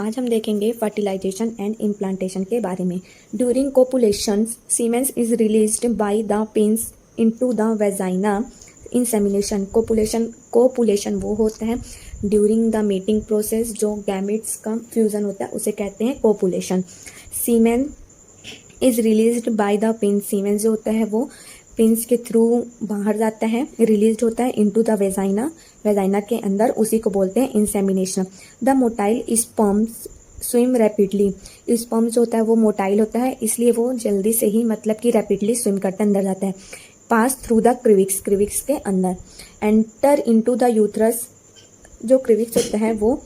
आज हम देखेंगे फर्टिलाइजेशन एंड इम्प्लांटेशन के बारे में। During copulation semens is released by the penis into the vagina. Insemination copulation वो होता है ड्यूरिंग द मेटिंग प्रोसेस, जो गैमेट्स का फ्यूजन होता है उसे कहते हैं copulation. Semen is released by the penis, semen जो होता है वो पिंस के थ्रू बाहर जाता है, रिलीज होता है इनटू द वेजाइना के अंदर, उसी को बोलते हैं insemination. The motile sperms swim rapidly, sperm जो होता है वो मोटाइल होता है, इसलिए वो जल्दी से ही मतलब कि रैपिडली स्विम करते अंदर जाता है। पास थ्रू द क्रिविक्स के अंदर, एंटर इनटू द यूथरस, जो क्रिविक्स होता है वो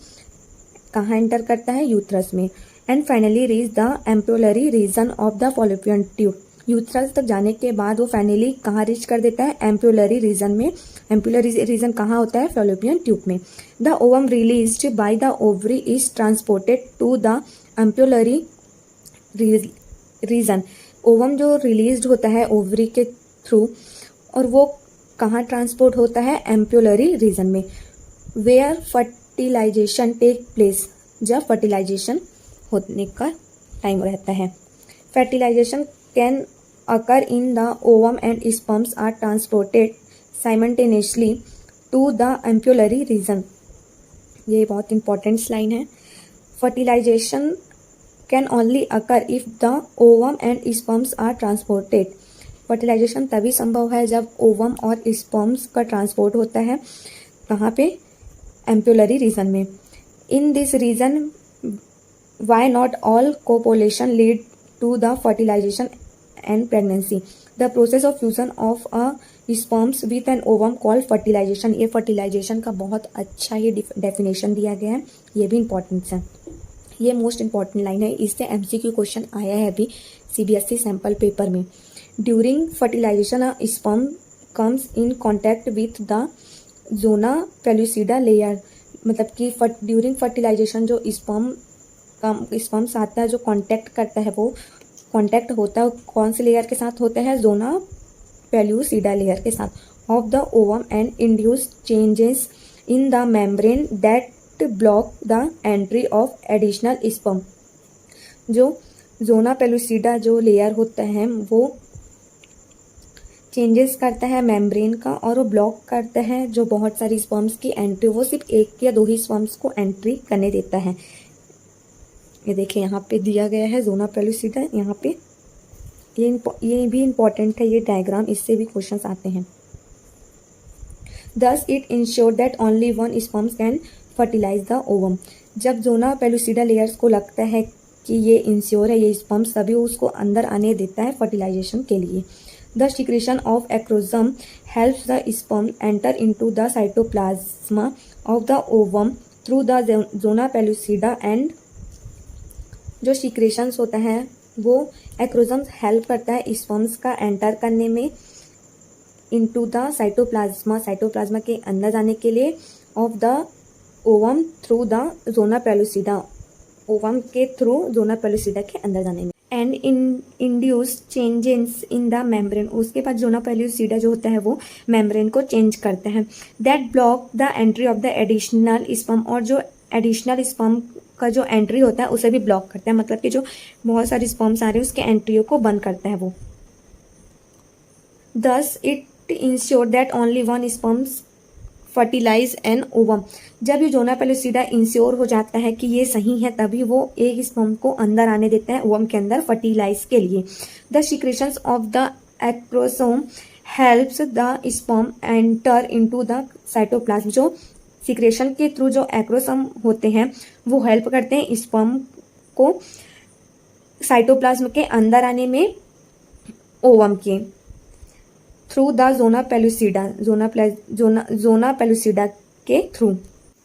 कहाँ एंटर करता है, यूथरस में। And finally reach the ampullary region of the fallopian tube, uterus तक जाने के बाद वो फाइनली कहाँ रीच कर देता है, एम्प्यूलरी रीजन में। एम्प्यूलरी रीजन कहाँ होता है, फॉलोपियन ट्यूब में। The ovum released by the ovary is transported to the ampullary region, ovum जो रिलीज्ड होता है ओवरी के थ्रू, और वो कहाँ ट्रांसपोर्ट होता है, एम्प्यूलरी रीजन में। वेयर फर्टिलाइजेशन टेक प्लेस, जब फर्टिलाइजेशन होने का टाइम रहता है। Fertilization can occur in the ovum and sperms are transported simultaneously to the ampullary region। ये बहुत इंपॉर्टेंट लाइन है। Fertilization can only occur if the ovum and sperms are transported, fertilization तभी संभव है जब ओवम और स्पर्म्स का transport होता है, कहाँ पे, एम्प्यूलरी रीजन में। In this region why not all copulation lead to the fertilization and pregnancy। The process of fusion of a sperms with an ovum called fertilization। ये fertilization का बहुत अच्छा ही डेफिनेशन दिया गया है, ये भी इम्पोर्टेंट है, ये मोस्ट इम्पॉर्टेंट लाइन है, इससे MCQ क्वेश्चन आया है अभी CBSE सैम्पल पेपर में। During fertilization a sperm comes in contact with the zona pellucida layer, मतलब कि ड्यूरिंग फर्टिलाइजेशन जो स्पर्म्स आता है, जो कॉन्टैक्ट करता है, वो कॉन्टैक्ट होता है कौन से लेयर के साथ होता है, जोना पेल्यूसिडा लेयर के साथ, of the ovum and induce changes in the membrane that block the entry of additional sperm. जो जोना पेल्यूसिडा जो लेयर होता है वो चेंजेस करता है मेम्ब्रेन का, और वो ब्लॉक करता है जो बहुत सारी स्पर्म्स की एंट्री, वो सिर्फ एक या दो ही स्पर्म्स को एंट्री करने देता है। ये देखिए यहाँ पे दिया गया है जोना पेलुसिडा, यहाँ पे ये भी इम्पॉर्टेंट है, ये डायग्राम, इससे भी क्वेश्चंस आते हैं। Thus it ensure that only one sperms can fertilize the ovum, जब जोना पेलुसिडा लेयर्स को लगता है कि ये इंश्योर है, ये स्पर्म्स, तभी उसको अंदर आने देता है फर्टिलाइजेशन के लिए। The secretion of acrosome helps the sperm enter into the cytoplasm of the ovum through the zona pellucida, and जो सिक्रेशंस होता है वो एक्रोजम्स हेल्प करता है स्पर्म्स का एंटर करने में इनटू द साइटोप्लाज्मा के अंदर जाने के लिए, of the ovum through the zona pellucida, ovum के थ्रू जोना पेलुसिडा के अंदर जाने में। And induce changes in the membrane, उसके बाद जोना पेलुसिडा जो होता है वो मेम्ब्रेन को चेंज करता है, that block the entry of the additional sperm, और जो एडिशनल स्पर्म का जो एंट्री होता है उसे भी ब्लॉक करता है, मतलब कि जो बहुत सारी स्पर्म्स आ रहे हैं उसके एंट्रियों को बंद करता है वो। Thus it ensure that only one sperms fertilize an ovum, जब ये जोना पेलुसिडा इंश्योर हो जाता है कि ये सही है, तभी वो एक स्पर्म को अंदर आने देता है ओवम के अंदर फर्टिलाइज के लिए। The secretions of the acrosome helps the sperm enter into the cytoplasm, जो सिक्रेशन के थ्रू जो एक्रोसोम होते हैं वो हेल्प करते हैं स्पर्म को साइटोप्लाज्म के अंदर आने में, ओवम के थ्रू द जोना पेलुसिडा के through,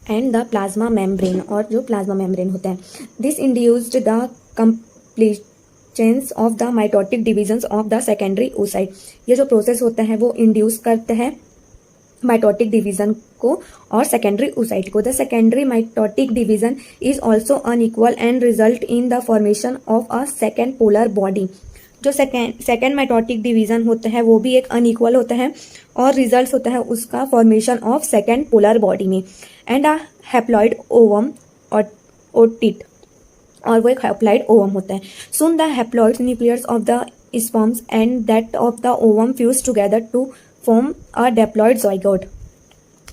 and the plasma membrane, और जो प्लाज्मा मेम्ब्रेन होता है। This induced the completions of the mitotic divisions of the secondary oocyte, ये जो प्रोसेस होता है वो इंड्यूस करता है माइटोटिक डिवीजन को और सेकेंडरी oocyte को। The secondary mitotic division is also unequal and result in the formation of a second polar body, जो सेकेंड माइटोटिक डिवीजन होता है वो भी एक अनइक्वल होता है और रिजल्ट होता है उसका formation of second polar body में। एंड अ हैप्लॉइड ओवम और ओटिट, और वो एक हैप्लॉइड ओवम होता है. Soon the haploid nucleus of the sperms and that of the ovum fuse together to form a diploid zygote.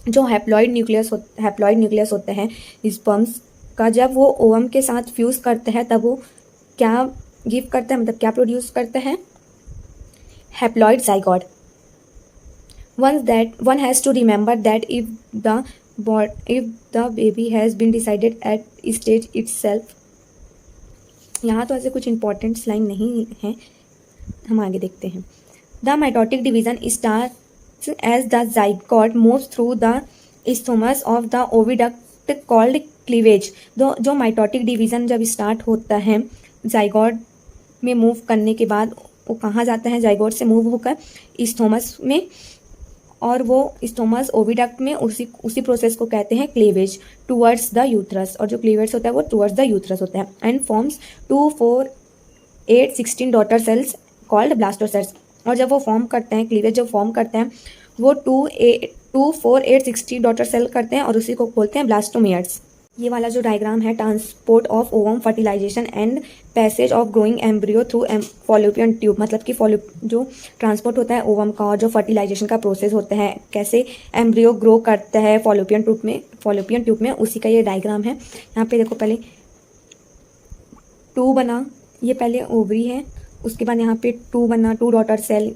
जो हैप्लॉइड न्यूक्लियस होते हैं स्पर्म्स का, जब वो ओवम के साथ फ्यूज करते हैं तब वो क्या गिव करते हैं, मतलब क्या प्रोड्यूस करते हैं, haploid zygote. one has to remember that if the baby has been decided at stage itself. यहाँ तो ऐसे कुछ इंपॉर्टेंट लाइन नहीं है, हम आगे देखते हैं. The mitotic division starts as the zygote moves through the isthmus of the oviduct called cleavage. जो माइटोटिक डिवीजन जब स्टार्ट होता है ज़ाइगोट में मूव करने के बाद वो कहाँ जाता है, ज़ाइगोट से मूव होकर स्टोमस में, और वो स्टोमस ओविडक्ट में उसी प्रोसेस को कहते हैं क्लीवेज टूवर्ड्स द यूथरस. और जो क्लीवेज होता है वो टूवर्ड्स द यूथरस होता है. And forms 2, 4, 8, 16 daughter cells called blastocells. और जब वो फॉर्म करते हैं, क्लीवेज जब फॉर्म करते हैं वो 2, 4, 8, 16 डॉटर सेल करते हैं और उसी को बोलते हैं ब्लास्टोमेयर्स. ये वाला जो डायग्राम है, transport of ovum, fertilization and passage of growing embryo through fallopian tube. मतलब कि जो ट्रांसपोर्ट होता है ओवम का और जो फर्टिलाइजेशन का प्रोसेस होता है, कैसे एम्ब्रियो ग्रो करता है फॉलोपियन ट्यूब में, उसी का ये डायग्राम है. यहाँ पे देखो, पहले 2 बना, ये पहले ओवरी है, उसके बाद यहाँ पे 2 बना, 2 डॉटर सेल,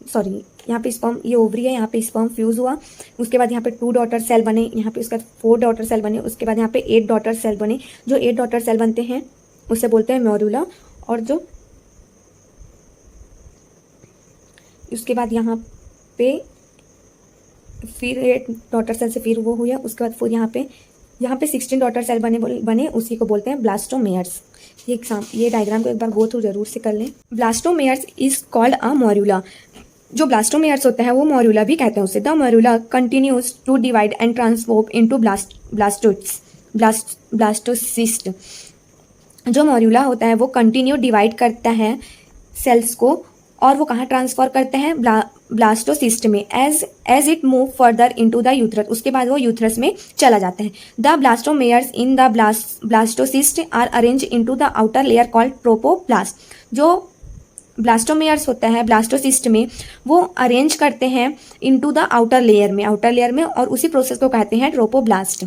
सॉरी यहाँ पे स्पर्म, ये ओवरी है, यहाँ पे स्पर्म फ्यूज हुआ, उसके बाद यहाँ पे 2 डॉटर सेल बने, यहाँ पे उसका 4 डॉटर सेल बने, उसके बाद यहाँ पे 8 डॉटर सेल बने. जो 8 डॉटर सेल बनते हैं उसे बोलते हैं मॉड्यूला. और जो उसके बाद यहाँ पे फिर 8 डॉटर सेल से फिर वो हुआ, उसके बाद फिर यहाँ पे 16 डॉटर सेल बने, उसी को बोलते हैं ब्लास्टोमेयर्स. ये डायग्राम को एक बार गो थ्रू जरूर से कर लें. ब्लास्टोमेयर्स इज कॉल्ड अ मॉड्यूला. जो ब्लास्टोमेयर्स होता है वो मॉड्यूला भी कहते हैं उसे. The morula continues to divide and transform into blastocyst. जो मॉड्यूला होता है वो कंटिन्यू डिवाइड करता है सेल्स को, और वो कहाँ ट्रांसफर करते हैं, ब्लास्टोसिस्ट में. As it move further into the uterus. उसके बाद वो यूथरस में चला जाता है. The blastomeres in the blastocyst are arrange into the outer layer called trophoblast. जो ब्लास्टोमेयर्स होता है ब्लास्टोसिस्ट में, वो अरेंज करते हैं इनटू द आउटर लेयर में, और उसी प्रोसेस को कहते हैं trophoblast.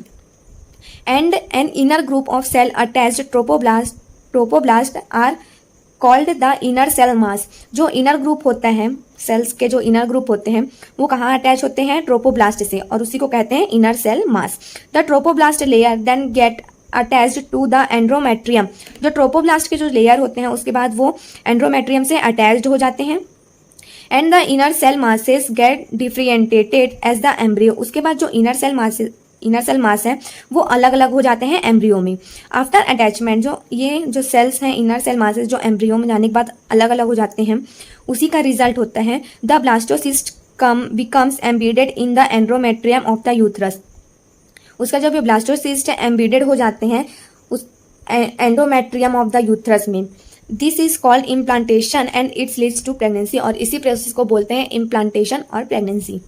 And an inner group of cell attached trophoblast are called the inner cell mass. जो इनर ग्रुप होता है, सेल्स के जो इनर ग्रुप होते हैं वो कहाँ अटैच होते हैं, ट्रोपोब्लास्ट से, और उसी को कहते हैं inner cell mass. The trophoblast layer then get attached to the endometrium. जो ट्रोपोब्लास्ट के जो लेयर होते हैं उसके बाद वो एंड्रोमेट्रियम से अटैच्ड हो जाते हैं. And the inner cell masses get differentiated as the embryo. उसके बाद जो इनर सेल मास है वो अलग अलग हो जाते हैं एम्ब्रियो में. आफ्टर अटैचमेंट, जो सेल्स हैं इनर सेल मासेस जो एम्ब्रियो में जाने के बाद अलग अलग हो जाते हैं, उसी का रिजल्ट होता है the blastocyst becomes embedded in the endometrium of the uterus. उसका जब ये ब्लास्टोसिस्ट एम्बेडेड हो जाते हैं उस एंडोमेट्रियम ऑफ द यूथरस में. This is called implantation and its leads to pregnancy. और इसी प्रोसेस को बोलते हैं इम्प्लांटेशन और प्रेगनेंसी.